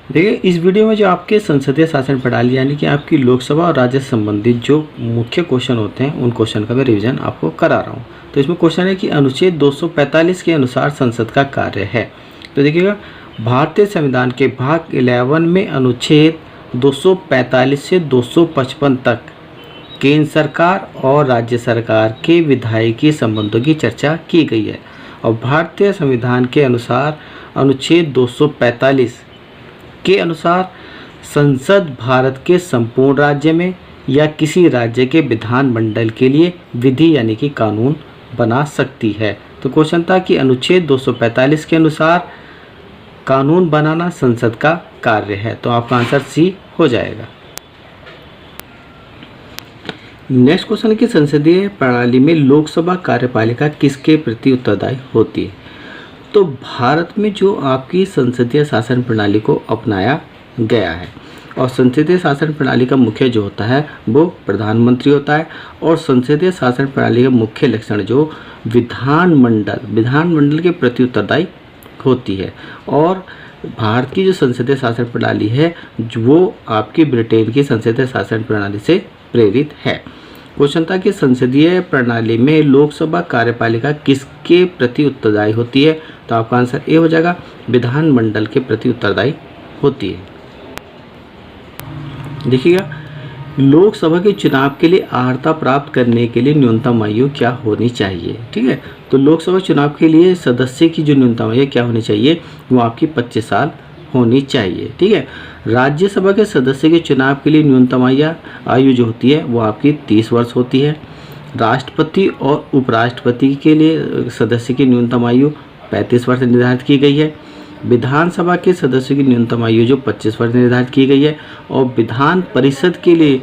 देखिए, इस वीडियो में जो आपके संसदीय शासन प्रणाली यानी कि आपकी लोकसभा और राज्य से संबंधित जो मुख्य क्वेश्चन होते हैं उन क्वेश्चन का मैं रिवीजन आपको करा रहा हूँ। तो इसमें क्वेश्चन है कि अनुच्छेद 245 के अनुसार संसद का कार्य है। तो देखिएगा, भारतीय संविधान के भाग 11 में अनुच्छेद 245 से 255 तक केंद्र सरकार और राज्य सरकार के विधायिकी संबंधों की चर्चा की गई है। और भारतीय संविधान के अनुसार अनुच्छेद 245 के अनुसार संसद भारत के संपूर्ण राज्य में या किसी राज्य के विधानमंडल के लिए विधि यानी कि कानून बना सकती है। तो क्वेश्चन था कि अनुच्छेद 245 के अनुसार कानून बनाना संसद का कार्य है। तो आपका आंसर सी हो जाएगा। नेक्स्ट क्वेश्चन है कि संसदीय प्रणाली में लोकसभा कार्यपालिका किसके प्रति उत्तरदायी होती है। तो भारत में जो आपकी संसदीय शासन प्रणाली को अपनाया गया है और संसदीय शासन प्रणाली का मुख्य जो होता है वो प्रधानमंत्री होता है। और संसदीय शासन प्रणाली का मुख्य लक्षण जो विधानमंडल के प्रति उत्तरदायी होती है। और भारत की जो संसदीय शासन प्रणाली है वो आपकी ब्रिटेन की संसदीय शासन प्रणाली से प्रेरित है। क्वेश्चन था कि संसदीय प्रणाली में लोकसभा कार्यपालिका किसके प्रति उत्तरदायी होती है। तो आपका आंसर ए हो जाएगा, विधानमंडल के प्रति उत्तरदायी होती है। देखिएगा, लोकसभा के चुनाव के लिए अर्हता प्राप्त करने के लिए न्यूनतम आयु क्या होनी चाहिए। ठीक है, तो लोकसभा चुनाव के लिए सदस्य की जो न्यूनतम आयु क्या होनी चाहिए वो आपकी 25 साल होनी चाहिए। ठीक है, राज्यसभा के सदस्य के चुनाव के लिए न्यूनतम आयु जो होती है वो आपकी 30 वर्ष होती है। राष्ट्रपति और उपराष्ट्रपति के लिए सदस्य की न्यूनतम आयु 35 वर्ष निर्धारित की गई है। विधानसभा के सदस्यों की न्यूनतम आयु जो 25 वर्ष निर्धारित की गई है। और विधान परिषद के लिए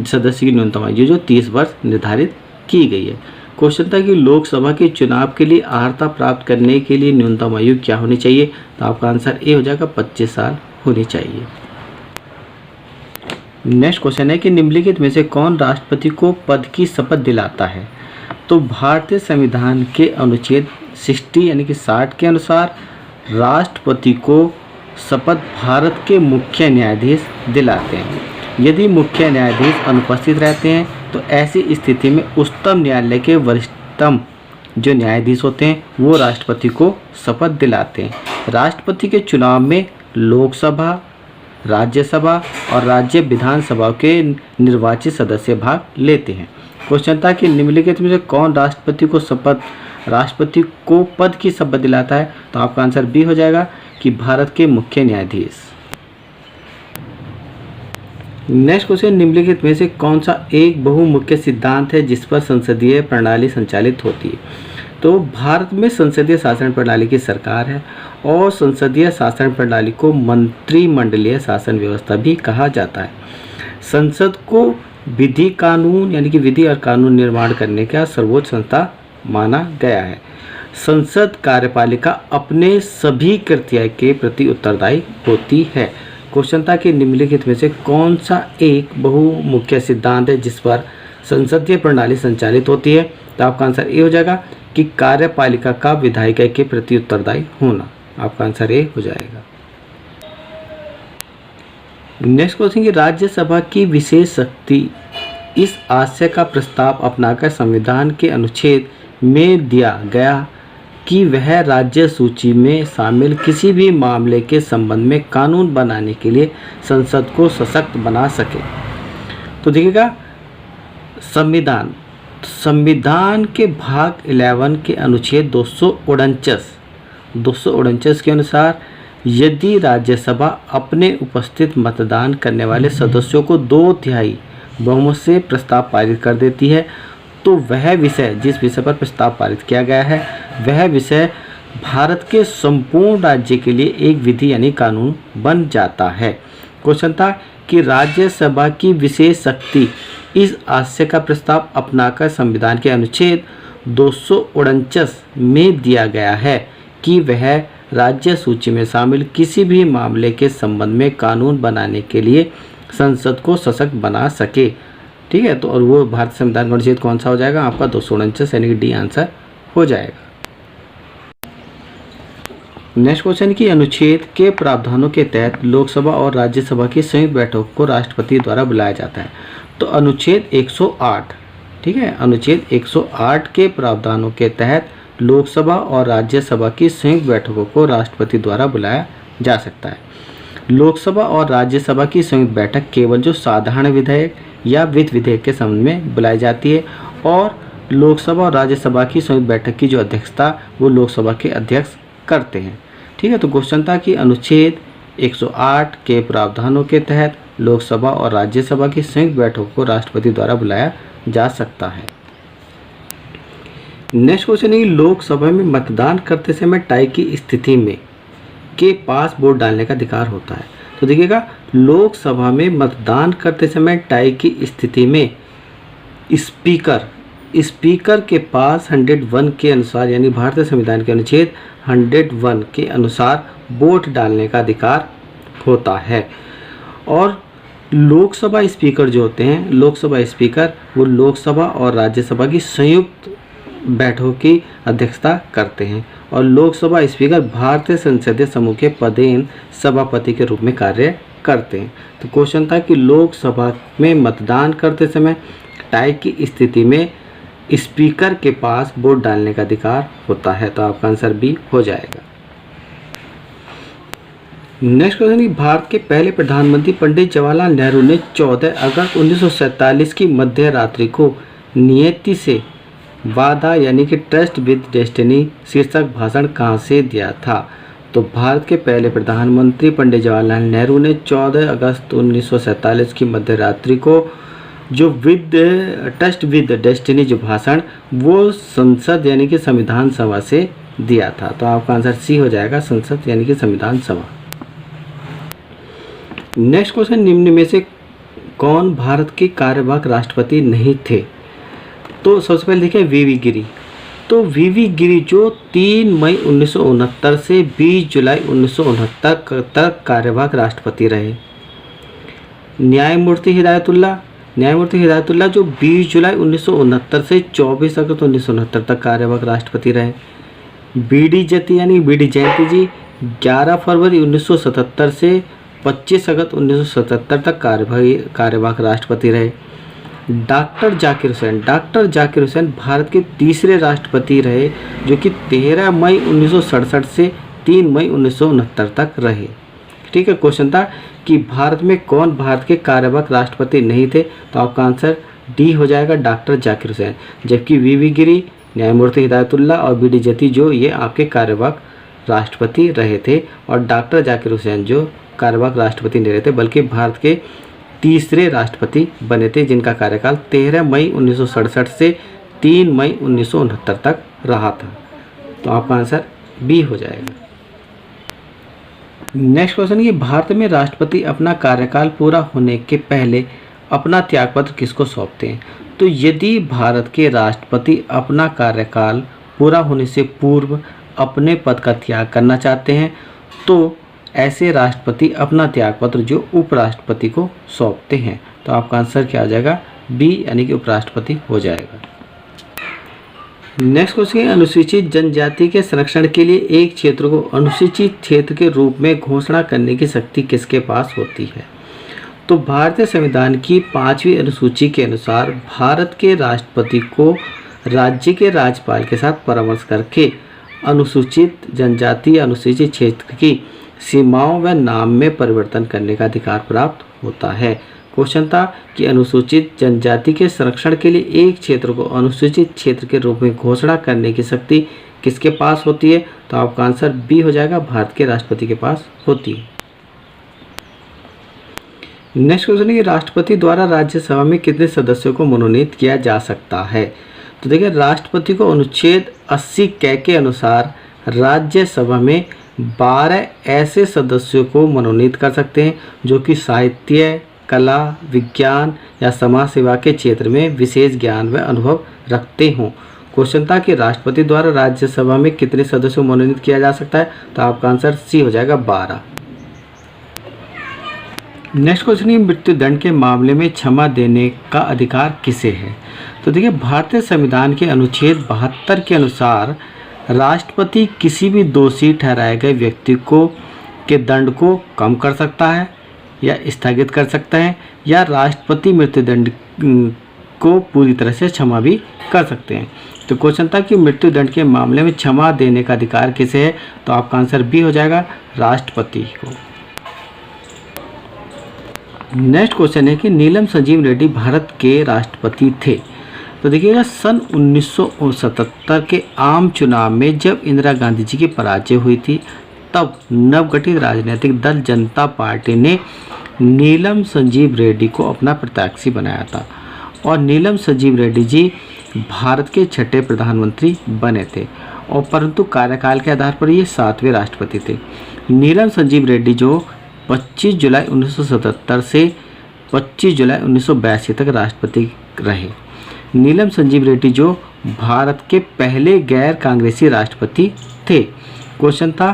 सदस्य की न्यूनतम आयु जो 30 वर्ष निर्धारित की गई है। क्वेश्चन था कि लोकसभा के चुनाव के लिए अर्हता प्राप्त करने के लिए न्यूनतम आयु क्या होनी चाहिए। तो आपका आंसर ए हो जाएगा, 25 साल होनी चाहिए। नेक्स्ट क्वेश्चन है कि निम्नलिखित में से कौन राष्ट्रपति को पद की शपथ दिलाता है। तो भारतीय संविधान के अनुच्छेद 60 यानी कि 60 के अनुसार राष्ट्रपति को शपथ भारत के मुख्य न्यायाधीश दिलाते हैं। यदि मुख्य न्यायाधीश अनुपस्थित रहते हैं तो ऐसी स्थिति में उच्चतम न्यायालय के वरिष्ठतम जो न्यायाधीश होते हैं वो राष्ट्रपति को शपथ दिलाते हैं। राष्ट्रपति के चुनाव में लोकसभा, राज्यसभा और राज्य विधानसभा के निर्वाचित सदस्य भाग लेते हैं। क्वेश्चन था कि निम्नलिखित में से कौन राष्ट्रपति को पद की शपथ दिलाता है। तो आपका आंसर बी हो जाएगा कि भारत के मुख्य न्यायाधीश। नेक्स्ट क्वेश्चन, निम्नलिखित में से कौन सा एक बहुमुख्य सिद्धांत है जिस पर संसदीय प्रणाली संचालित होती है। तो भारत में संसदीय शासन प्रणाली की सरकार है और संसदीय शासन प्रणाली को मंत्रिमंडलीय शासन व्यवस्था भी कहा जाता है। संसद को विधि कानून यानी कि विधि और कानून निर्माण करने का सर्वोच्च संस्था माना गया है। संसद कार्यपालिका अपने सभी कृत्य के प्रति उत्तरदायी होती है। क्वेश्चन था कि निम्नलिखित में से कौन सा एक बहुमुख्य सिद्धांत है जिस पर संसदीय प्रणाली संचालित होती है। तो आपका आंसर ए हो जाएगा कि कार्यपालिका का विधायिका के प्रति उत्तरदायी होना। आपका आंसर ए हो जाएगा। नेक्स्ट क्वेश्चन कि राज्यसभा की विशेष शक्ति इस आशय का प्रस्ताव अपनाकर संविधान के अनुच्छेद में दिया गया कि वह राज्य सूची में शामिल किसी भी मामले के संबंध में कानून बनाने के लिए संसद को सशक्त बना सके। तो देखिएगा, संविधान के भाग 11 के अनुच्छेद 249 के अनुसार यदि राज्यसभा अपने उपस्थित मतदान करने वाले सदस्यों को 2/3 बहुमत से प्रस्ताव पारित कर देती है तो वह विषय जिस विषय पर प्रस्ताव पारित किया गया है वह विषय भारत के संपूर्ण राज्य के लिए एक विधि यानी कानून बन जाता है। क्वेश्चन था कि राज्यसभा की विशेष शक्ति इस आशय का प्रस्ताव अपनाकर संविधान के अनुच्छेद 249 में दिया गया है कि वह राज्य सूची में शामिल किसी भी मामले के संबंध में कानून बनाने के लिए संसद को सशक्त बना सके। ठीक है, तो और वो भारतीय संविधान का अनुच्छेद कौन सा हो जाएगा आपका 249 यानी कि डी आंसर हो जाएगा। नेक्स्ट क्वेश्चन की अनुच्छेद के प्रावधानों के तहत लोकसभा और राज्यसभा की संयुक्त बैठक को राष्ट्रपति द्वारा बुलाया जाता है। तो अनुच्छेद 108, ठीक है, अनुच्छेद 108 के प्रावधानों के तहत लोकसभा और राज्यसभा की संयुक्त बैठकों को राष्ट्रपति द्वारा बुलाया जा सकता है। लोकसभा और राज्यसभा की संयुक्त बैठक केवल जो साधारण विधेयक या वित्त विधेयक के संबंध में बुलाई जाती है, और लोकसभा और राज्यसभा की संयुक्त बैठक की जो अध्यक्षता वो लोकसभा के अध्यक्ष करते हैं। ठीक है, तो क्वेश्चन था कि अनुच्छेद 108 के प्रावधानों के तहत लोकसभा और राज्यसभा की संयुक्त बैठकों को राष्ट्रपति द्वारा बुलाया जा सकता है। नेक्स्ट क्वेश्चन है, लोकसभा में मतदान करते समय टाई की स्थिति में के पास वोट डालने का अधिकार होता है। तो देखिएगा, लोकसभा में मतदान करते समय टाई की स्थिति में स्पीकर के पास 101 के अनुसार, यानी भारतीय संविधान के अनुच्छेद 101 के अनुसार वोट डालने का अधिकार होता है। और लोकसभा स्पीकर जो होते हैं, लोकसभा स्पीकर वो लोकसभा और राज्यसभा की संयुक्त बैठकों की अध्यक्षता करते हैं, और लोकसभा स्पीकर भारतीय संसदीय समूह के पदेन सभापति के रूप में कार्य करते हैं। तो क्वेश्चन था कि लोकसभा में मतदान करते समय टाई की स्थिति में स्पीकर के पास वोट डालने का अधिकार होता है। तो आपका आंसर बी हो जाएगा। नेक्स्ट क्वेश्चन है, भारत के पहले प्रधानमंत्री पंडित जवाहरलाल नेहरू ने 14 अगस्त 1947 की मध्य रात्रि को नियति से वादा यानी कि ट्रस्ट विद डेस्टिनी शीर्षक भाषण कहाँ से दिया था। तो भारत के पहले प्रधानमंत्री पंडित जवाहरलाल नेहरू ने 14 अगस्त 1947 की मध्य रात्रि को जो ट्रस्ट विद डेस्टिनी जो भाषण वो संसद यानी कि संविधान सभा से दिया था। तो आपका आंसर सी हो जाएगा, संसद यानी कि संविधान सभा। नेक्स्ट क्वेश्चन, निम्न में से कौन भारत के कार्यवाहक राष्ट्रपति नहीं थे। तो सबसे पहले देखिए वीवी गिरी। तो वीवी गिरी जो 3 मई 1969 से 20 जुलाई 1969 तक कार्यवाहक राष्ट्रपति रहे। न्यायमूर्ति हिदायतुल्ला जो 20 जुलाई 1969 से 24 अगस्त 1969 तक कार्यवाहक राष्ट्रपति रहे। बीडी जयंती जी 11 फरवरी 1977 से 25 अगस्त 1977 तक कार्यवाहक राष्ट्रपति रहे। डॉक्टर जाकिर हुसैन भारत के तीसरे राष्ट्रपति रहे, जो कि 13 मई 1967 से 3 मई 1969 तक रहे। ठीक है, क्वेश्चन था कि भारत में कौन भारत के कार्यवाहक राष्ट्रपति नहीं थे। तो आपका आंसर डी हो जाएगा, डॉक्टर जाकिर हुसैन। जबकि वीवी गिरी, न्यायमूर्ति हिदायतुल्ला और बीडी जयंती जो ये आपके कार्यवाहक राष्ट्रपति रहे थे, और डॉक्टर जाकिर हुसैन जो कार्यवाहक राष्ट्रपति नहीं रहे थे बल्कि भारत के तीसरे राष्ट्रपति बने थे, जिनका कार्यकाल 13 मई 1967 से 3 मई 1969 तक रहा था। तो आपका आंसर बी हो जाएगा। नेक्स्ट क्वेश्चन, ये भारत में राष्ट्रपति अपना कार्यकाल पूरा होने के पहले अपना त्यागपत्र किसको सौंपते हैं। तो यदि भारत के राष्ट्रपति अपना कार्यकाल पूरा होने से पूर्व अपने पद का त्याग करना चाहते हैं, तो ऐसे राष्ट्रपति अपना त्यागपत्र जो उपराष्ट्रपति को सौंपते हैं। तो आपका आंसर क्या आ जाएगा, बी यानी कि उपराष्ट्रपति हो जाएगा। नेक्स्ट क्वेश्चन, अनुसूचित जनजाति के संरक्षण के लिए एक क्षेत्र को अनुसूचित क्षेत्र के रूप में घोषणा करने की शक्ति किसके पास होती है। तो भारतीय संविधान की 5वीं अनुसूची के अनुसार भारत के राष्ट्रपति को राज्य के राज्यपाल के साथ परामर्श करके अनुसूचित जनजाति या अनुसूचित क्षेत्र की सीमाओं व नाम में परिवर्तन करने का अधिकार प्राप्त होता है। क्वेश्चन था कि अनुसूचित जनजाति के संरक्षण के लिए एक क्षेत्र को अनुसूचित क्षेत्र के रूप में घोषणा करने की शक्ति किसके पास होती है। तो आपका आंसर बी हो जाएगा, भारत के राष्ट्रपति के पास होती है। नेक्स्ट क्वेश्चन है कि राष्ट्रपति द्वारा राज्यसभा में कितने सदस्यों को मनोनीत किया जा सकता है। तो देखिए, राष्ट्रपति को अनुच्छेद 80 के अनुसार राज्यसभा में 12 ऐसे सदस्यों को मनोनीत कर सकते हैं जो कि साहित्य, कला, विज्ञान या समाज सेवा के क्षेत्र में विशेष ज्ञान व अनुभव रखते हों। क्वेश्चन था कि राष्ट्रपति द्वारा राज्यसभा में कितने सदस्यों को मनोनीत किया जा सकता है। तो आपका आंसर सी हो जाएगा, 12। नेक्स्ट क्वेश्चन, मृत्युदंड के मामले में क्षमा देने का अधिकार किसे है। तो देखिए, भारतीय संविधान के अनुच्छेद 72 के अनुसार राष्ट्रपति किसी भी दोषी ठहराए गए व्यक्ति को के दंड को कम कर सकता है या स्थगित कर सकता है, या राष्ट्रपति मृत्युदंड को पूरी तरह से क्षमा भी कर सकते हैं। तो क्वेश्चन था कि मृत्युदंड के मामले में क्षमा देने का अधिकार किसे है, तो आपका आंसर बी हो जाएगा, राष्ट्रपति को। नेक्स्ट क्वेश्चन है कि नीलम संजीव रेड्डी भारत के राष्ट्रपति थे। तो देखिएगा, सन 1977 के आम चुनाव में जब इंदिरा गांधी जी की पराजय हुई थी, तब नवगठित राजनीतिक दल जनता पार्टी ने नीलम संजीव रेड्डी को अपना प्रत्याशी बनाया था, और नीलम संजीव रेड्डी जी भारत के छठे प्रधानमंत्री बने थे, और परंतु कार्यकाल के आधार पर ये 7वें राष्ट्रपति थे। नीलम संजीव रेड्डी जो 25 जुलाई 1977 से 25 जुलाई 1982 तक राष्ट्रपति रहे। नीलम संजीव रेड्डी जो भारत के पहले गैर कांग्रेसी राष्ट्रपति थे। क्वेश्चन था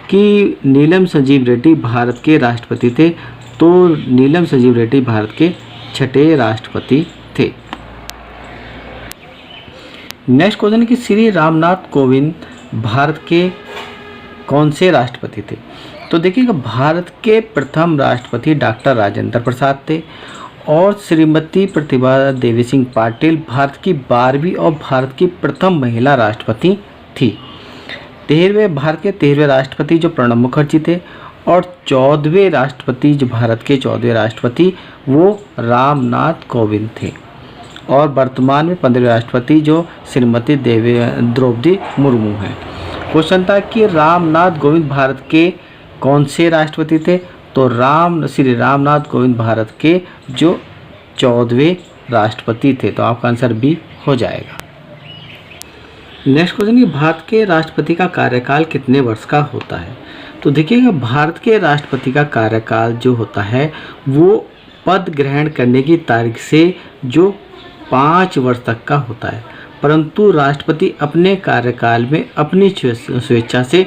कि नीलम संजीव रेड्डी भारत के राष्ट्रपति थे, तो नीलम संजीव रेड्डी भारत के छठे राष्ट्रपति थे। नेक्स्ट क्वेश्चन है कि श्री रामनाथ कोविंद भारत के कौन से राष्ट्रपति थे। तो देखिएगा, भारत के प्रथम राष्ट्रपति डॉक्टर राजेंद्र प्रसाद थे, और श्रीमती प्रतिभा देवी सिंह पाटिल भारत की 12वीं और भारत की प्रथम महिला राष्ट्रपति थी। भारत के 13वें राष्ट्रपति जो प्रणब मुखर्जी थे, और 14वें राष्ट्रपति जो भारत के 14वें राष्ट्रपति वो रामनाथ कोविंद थे, और वर्तमान में 15वें राष्ट्रपति जो श्रीमती द्रौपदी मुर्मू हैं। क्वेश्चन था कि रामनाथ कोविंद भारत के कौन से राष्ट्रपति थे, तो श्री रामनाथ कोविंद भारत के जो 14वें राष्ट्रपति थे, तो आपका आंसर बी हो जाएगा। नेक्स्ट क्वेश्चन है, भारत के राष्ट्रपति का कार्यकाल कितने वर्ष का होता है। तो देखिएगा, भारत के राष्ट्रपति का कार्यकाल जो होता है वो पद ग्रहण करने की तारीख से जो 5 वर्ष तक का होता है, परंतु राष्ट्रपति अपने कार्यकाल में अपनी स्वेच्छा से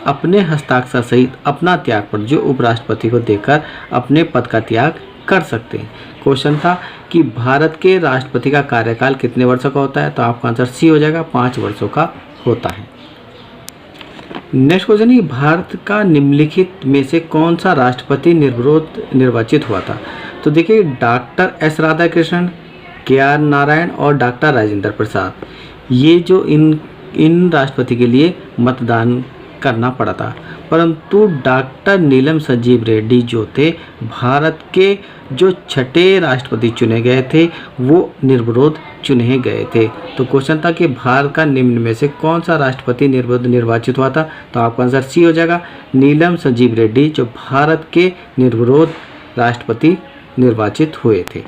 अपने हस्ताक्षर सहित अपना त्यागपत्र जो उपराष्ट्रपति को देकर अपने पद का त्याग कर सकते हैं। क्वेश्चन था कि भारत के राष्ट्रपति का कार्यकाल कितने वर्षों का होता है, तो आपका आंसर सी हो जाएगा, 5 वर्षों का होता है। नेक्स्ट क्वेश्चन है, भारत का निम्नलिखित में से कौन सा राष्ट्रपति निर्विरोध निर्वाचित हुआ था। तो देखिए, doctor S Radhakrishnan, KR. Narayan और डॉक्टर राजेंद्र प्रसाद, ये जो इन राष्ट्रपति के लिए मतदान करना पड़ा था, परंतु डॉक्टर नीलम संजीव रेड्डी जो थे भारत के जो छठे राष्ट्रपति चुने गए थे वो निर्विरोध चुने गए थे। तो क्वेश्चन था कि भारत का निम्न में से कौन सा राष्ट्रपति निर्विरोध निर्वाचित हुआ था, तो आपका आंसर सी हो जाएगा, नीलम संजीव रेड्डी जो भारत के निर्विरोध राष्ट्रपति निर्वाचित हुए थे।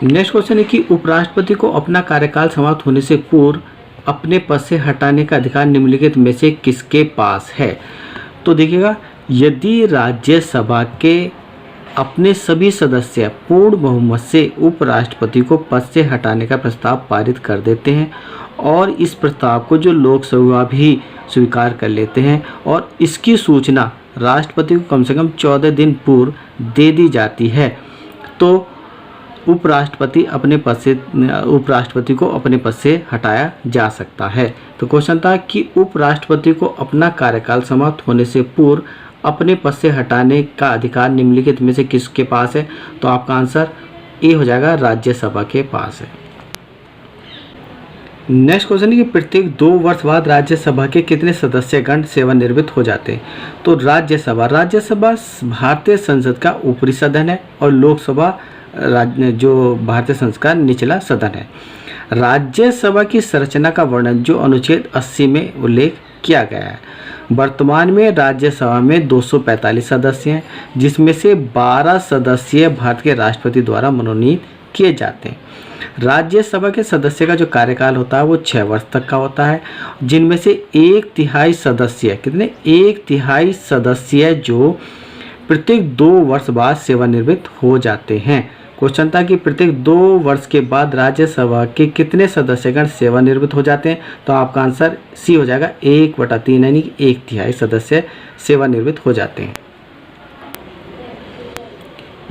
नेक्स्ट क्वेश्चन है कि उपराष्ट्रपति को अपना कार्यकाल समाप्त होने से पूर्व अपने पद से हटाने का अधिकार निम्नलिखित में से किसके पास है। तो देखिएगा, यदि राज्यसभा के अपने सभी सदस्य पूर्ण बहुमत से उपराष्ट्रपति को पद से हटाने का प्रस्ताव पारित कर देते हैं, और इस प्रस्ताव को जो लोकसभा भी स्वीकार कर लेते हैं, और इसकी सूचना राष्ट्रपति को कम से कम 14 दिन पूर्व दे दी जाती है, तो उपराष्ट्रपति को अपने पद से हटाया जा सकता है। तो क्वेश्चन था कि उपराष्ट्रपति को अपना कार्यकाल समाप्त होने से पूर्व अपने पद से हटाने का अधिकार निम्नलिखित में से किसके पास है, तो आपका आंसर ए हो जाएगा, राज्यसभा के पास है। नेक्स्ट क्वेश्चन है कि प्रत्येक 2 वर्ष बाद राज्यसभा के कितने सदस्यगण सेवानिवृत्त हो जाते हैं। तो राज्यसभा भारतीय संसद का ऊपरी सदन है, और लोकसभा जो भारतीय संसद का निचला सदन है। राज्यसभा की संरचना का वर्णन जो अनुच्छेद 80 में उल्लेख किया गया है। वर्तमान में राज्यसभा में 245 सदस्य हैं, जिसमें से 12 सदस्य भारत के राष्ट्रपति द्वारा मनोनीत किए जाते हैं। राज्यसभा के सदस्य का जो कार्यकाल होता है वो 6 वर्ष तक का होता है, जिनमें से 1/3 सदस्य जो प्रत्येक 2 वर्ष बाद सेवानिवृत्त हो जाते हैं। क्वेश्चन था कि प्रत्येक 2 वर्ष के बाद राज्यसभा के कितने सदस्यगण सेवानिवृत्त हो जाते हैं, तो आपका आंसर सी हो जाएगा, 1/3 यानी 1/3 सदस्य सेवानिवृत्त हो जाते हैं।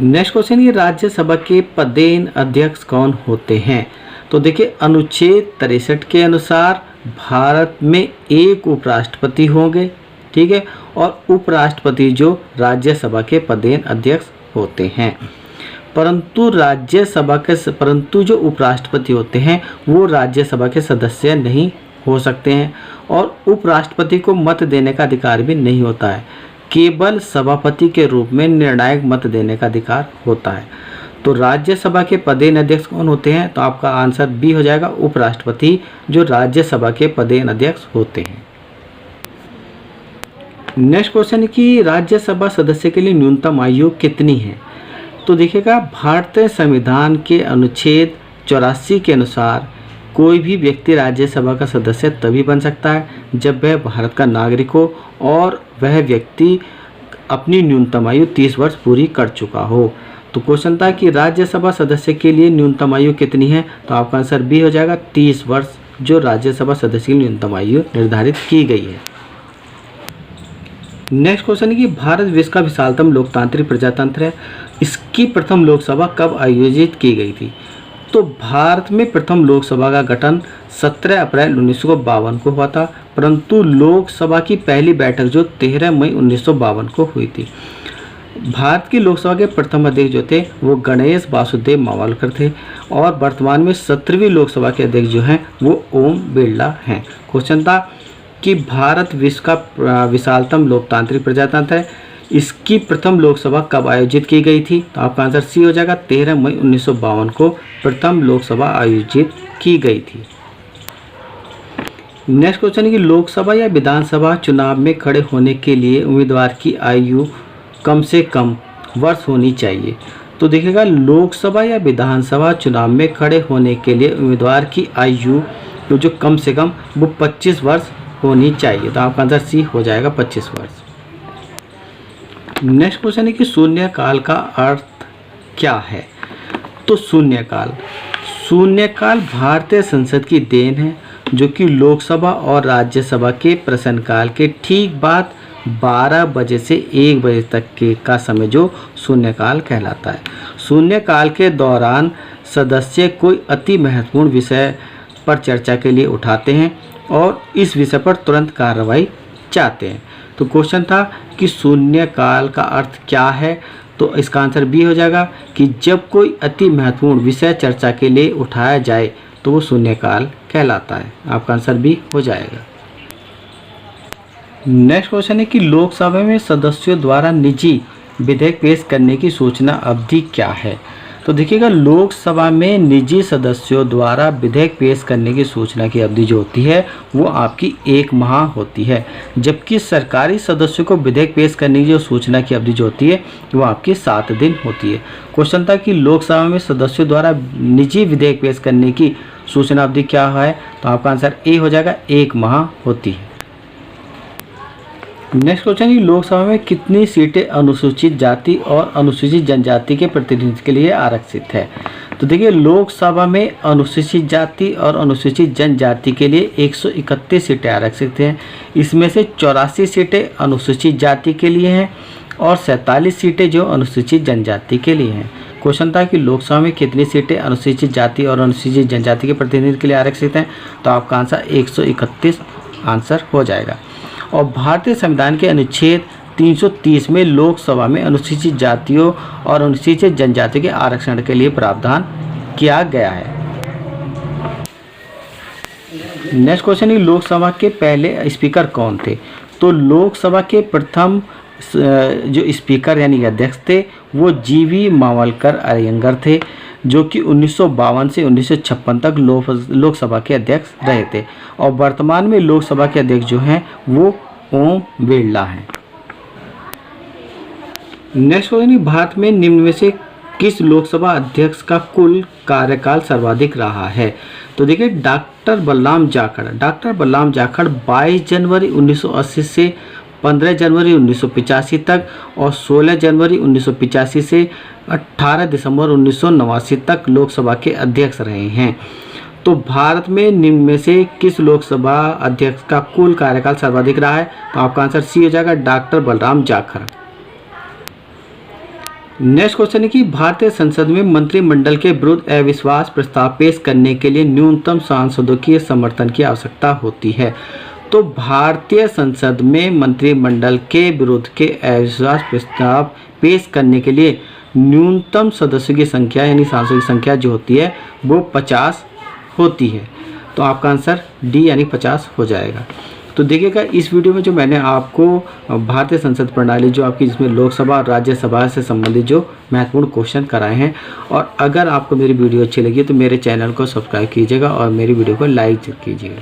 नेक्स्ट क्वेश्चन, ये राज्यसभा के पदेन अध्यक्ष कौन होते हैं। तो देखिए, अनुच्छेद 63 के अनुसार भारत में एक उपराष्ट्रपति होंगे, ठीक है, और उपराष्ट्रपति जो राज्यसभा के पदेन अध्यक्ष होते हैं। परंतु जो उपराष्ट्रपति होते हैं वो राज्यसभा के सदस्य नहीं हो सकते हैं और उपराष्ट्रपति को मत देने का अधिकार भी नहीं होता है, केवल सभापति के रूप में निर्णायक मत देने का अधिकार होता है। तो राज्यसभा के पदेन अध्यक्ष कौन होते हैं? तो आपका आंसर बी हो जाएगा, उपराष्ट्रपति जो राज्यसभा के पदेन अध्यक्ष होते हैं। नेक्स्ट क्वेश्चन है कि राज्यसभा सदस्य के लिए न्यूनतम आयु कितनी है? तो देखिएगा, भारतीय संविधान के अनुच्छेद 84 के अनुसार कोई भी व्यक्ति राज्यसभा का सदस्य तभी बन सकता है जब वह भारत का नागरिक हो और वह व्यक्ति अपनी न्यूनतम आयु 30 वर्ष पूरी कर चुका हो। तो क्वेश्चन था कि राज्यसभा सदस्य के लिए न्यूनतम आयु कितनी है? तो आपका आंसर बी हो जाएगा, 30 वर्ष जो राज्यसभा सदस्य की न्यूनतम आयु निर्धारित की गई है। नेक्स्ट क्वेश्चन है कि भारत विश्व का विशालतम लोकतांत्रिक प्रजातंत्र है, इसकी प्रथम लोकसभा कब आयोजित की गई थी? तो भारत में प्रथम लोकसभा का गठन 17 अप्रैल 1952 को हुआ था, परंतु लोकसभा की पहली बैठक जो 13 मई 1952 को हुई थी। भारत की लोकसभा के प्रथम अध्यक्ष जो थे वो गणेश वासुदेव मावलकर थे और वर्तमान में 17वीं लोकसभा के अध्यक्ष जो हैं वो ओम बिरला हैं। क्वेश्चन था कि भारत विश्व का विशालतम लोकतांत्रिक प्रजातंत्र है, इसकी प्रथम लोकसभा कब आयोजित की गई थी? तो आपका आंसर सी हो जाएगा, 13 मई 1952 को प्रथम लोकसभा आयोजित की गई थी। नेक्स्ट क्वेश्चन है कि लोकसभा या विधानसभा चुनाव में खड़े होने के लिए उम्मीदवार की आयु कम से कम वर्ष होनी चाहिए। तो देखिएगा, लोकसभा या विधानसभा चुनाव में खड़े होने के लिए उम्मीदवार की आयु तो जो कम से कम वो 25 वर्ष होनी चाहिए। तो आपका आंसर सी हो जाएगा, 25 वर्ष। नेक्स्ट क्वेश्चन है कि शून्यकाल का अर्थ क्या है? तो शून्यकाल भारतीय संसद की देन है जो कि लोकसभा और राज्यसभा के प्रश्नकाल के ठीक बाद 12 बजे से 1 बजे तक के का समय जो शून्यकाल कहलाता है। शून्यकाल के दौरान सदस्य कोई अति महत्वपूर्ण विषय पर चर्चा के लिए उठाते हैं और इस विषय पर तुरंत कार्रवाई चाहते हैं। तो क्वेश्चन था कि शून्यकाल का अर्थ क्या है? तो इसका आंसर बी हो जाएगा कि जब कोई अति महत्वपूर्ण विषय चर्चा के लिए उठाया जाए तो वो शून्यकाल कहलाता है। आपका आंसर बी हो जाएगा। नेक्स्ट क्वेश्चन है कि लोकसभा में सदस्यों द्वारा निजी विधेयक पेश करने की सूचना अवधि क्या है? तो देखिएगा, लोकसभा में निजी सदस्यों द्वारा विधेयक पेश करने की सूचना की अवधि जो होती है वो आपकी 1 माह होती है, जबकि सरकारी सदस्यों को विधेयक पेश करने की जो सूचना की अवधि जो होती है वो आपकी 7 दिन होती है। क्वेश्चन था कि लोकसभा में सदस्यों द्वारा निजी विधेयक पेश करने की सूचना अवधि क्या है? तो आपका आंसर ए हो जाएगा, 1 माह होती है। नेक्स्ट क्वेश्चन है, लोकसभा में कितनी सीटें अनुसूचित जाति और अनुसूचित जनजाति के प्रतिनिधित्व के लिए आरक्षित है? तो देखिए, लोकसभा में अनुसूचित जाति और अनुसूचित जनजाति के लिए 131 सीटें आरक्षित हैं। इसमें से 84 सीटें अनुसूचित जाति के लिए हैं और 47 सीटें जो अनुसूचित जनजाति के लिए हैं। क्वेश्चन था कि लोकसभा में कितनी सीटें अनुसूचित जाति और अनुसूचित जनजाति के प्रतिनिधित्व के लिए आरक्षित हैं? तो आपका आंसर 131 आंसर हो जाएगा। और भारतीय संविधान के अनुच्छेद 330 में लोकसभा में अनुसूचित जातियों और अनुसूचित जनजाति के आरक्षण के लिए प्रावधान किया गया है। नेक्स्ट क्वेश्चन है, लोकसभा के पहले स्पीकर कौन थे? तो लोकसभा के प्रथम जो स्पीकर यानी अध्यक्ष थे वो जीवी मावलकर अयंगर थे, जो कि 1952 से 1956 तक लोकसभा के अध्यक्ष रहे थे और वर्तमान में लोकसभा के अध्यक्ष जो हैं वो ओम बिरला हैं। नेक्स्ट क्वेश्चन, भारत में निम्न में से किस लोकसभा अध्यक्ष का कुल कार्यकाल सर्वाधिक रहा है? तो देखिए, डॉक्टर बलराम जाखड़ 22 जनवरी 1980 से 15 जनवरी 1985 तक और 16 जनवरी 1985 से 18 दिसंबर 1989 तक लोकसभा के अध्यक्ष रहे हैं। तो भारत में निम्न में से किस लोकसभा अध्यक्ष का कुल कार्यकाल सर्वाधिक रहा है? तो आपका आंसर सी हो जाएगा, doctor Balram Jakhar. Next question है कि भारतीय संसद में मंत्रिमंडल के विरुद्ध अविश्वास प्रस्ताव पेश करने के लिए न्यूनतम सांसदों की समर्थन की आवश्यकता होती है। तो भारतीय संसद में मंत्रिमंडल के विरुद्ध के अविश्वास प्रस्ताव पेश करने के लिए न्यूनतम सदस्यों की संख्या यानी सांसदों की संख्या जो होती है वो 50 होती है। तो आपका आंसर डी यानी 50 हो जाएगा। तो देखिएगा इस वीडियो में जो मैंने आपको भारतीय संसद प्रणाली जो आपकी जिसमें लोकसभा और राज्यसभा से संबंधित जो महत्वपूर्ण क्वेश्चन कराए हैं। और अगर आपको मेरी वीडियो अच्छी लगी तो मेरे चैनल को सब्सक्राइब कीजिएगा और मेरी वीडियो को लाइक कीजिएगा।